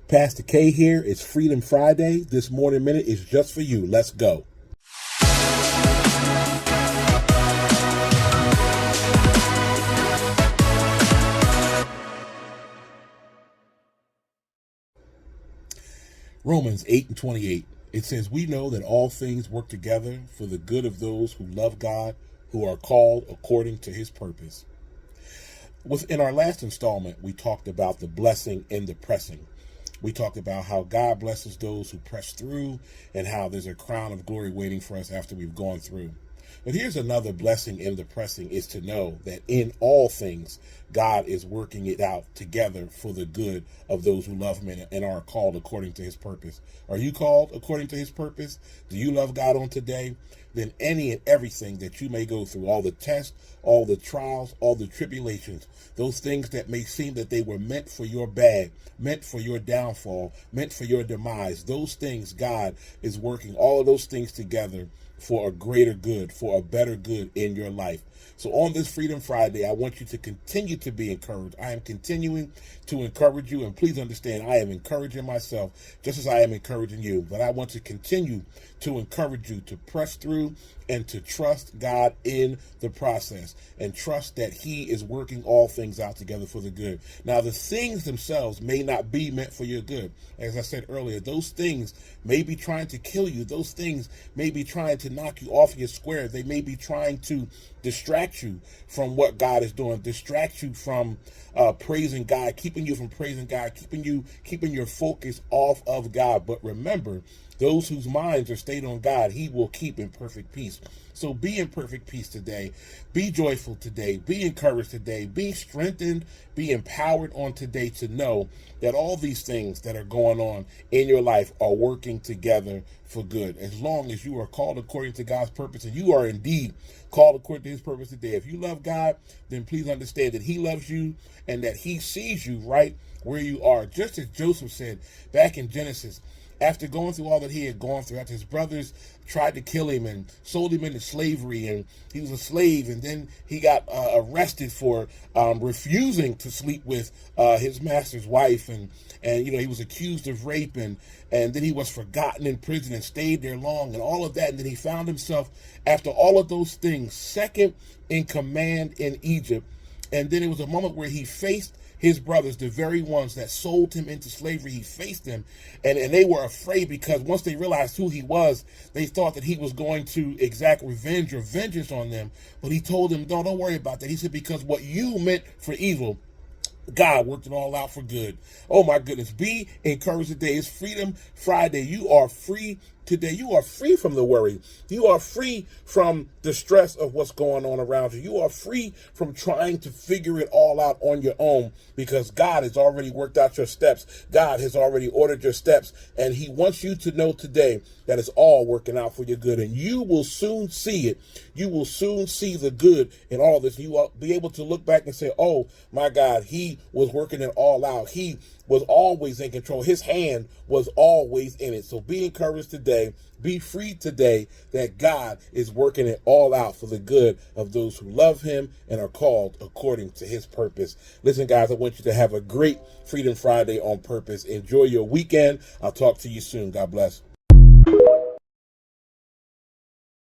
Pastor K here. It's Freedom Friday. This morning minute is just for you. Let's go. Romans 8:28. It says, we know that all things work together for the good of those who love God, who are called according to his purpose. In our last installment, we talked about the blessing in the pressing. We talked about how God blesses those who press through and how there's a crown of glory waiting for us after we've gone through. But here's another blessing in the pressing, is to know that in all things, God is working it out together for the good of those who love him and are called according to his purpose. Are you called according to his purpose? Do you love God on today? Then any and everything that you may go through, all the tests, all the trials, all the tribulations, those things that may seem that they were meant for your bad, meant for your downfall, meant for your demise, those things, God is working all of those things together for a greater good, for a better good in your life. So on this Freedom Friday, I want you to continue to be encouraged. I am continuing to encourage you, and please understand, I am encouraging myself just as I am encouraging you. But I want to continue to encourage you to press through and to trust God in the process and trust that he is working all things out together for the good. Now, the things themselves may not be meant for your good. As I said earlier, those things may be trying to kill you. Those things may be trying to knock you off your square. They may be trying to distract you from what God is doing, distract you from praising God, keeping you from praising God, keeping your focus off of God. But remember, those whose minds are stayed on God, he will keep in perfect peace. So be in perfect peace today. Be joyful today. Be encouraged today. Be strengthened. Be empowered on today to know that all these things that are going on in your life are working together for good. As long as you are called according to God's purpose, and you are indeed called according to his purpose today. If you love God, then please understand that he loves you and that he sees you right where you are. Just as Joseph said back in Genesis, after going through all that he had gone through, after his brothers tried to kill him and sold him into slavery, and he was a slave, and then he got arrested for refusing to sleep with his master's wife, and he was accused of rape, and then he was forgotten in prison and stayed there long, and all of that, and then he found himself, after all of those things, second in command in Egypt. And then it was a moment where he faced his brothers, the very ones that sold him into slavery. He faced them, and they were afraid, because once they realized who he was, they thought that he was going to exact revenge or vengeance on them. But he told them, no, don't worry about that. He said, because what you meant for evil, God worked it all out for good. Oh my goodness. Be encouraged today. It's Freedom Friday. You are free today. You are free from the worry. You are free from the stress of what's going on around you. You are free from trying to figure it all out on your own, because God has already worked out your steps. God has already ordered your steps, and he wants you to know today that it's all working out for your good, and you will soon see it. You will soon see the good in all this. You will be able to look back and say, oh my God, he was working it all out. He was always in control. His hand was always in it. So be encouraged today. Be free today that God is working it all out for the good of those who love him and are called according to his purpose. Listen, guys, I want you to have a great Freedom Friday on purpose. Enjoy your weekend. I'll talk to you soon. God bless.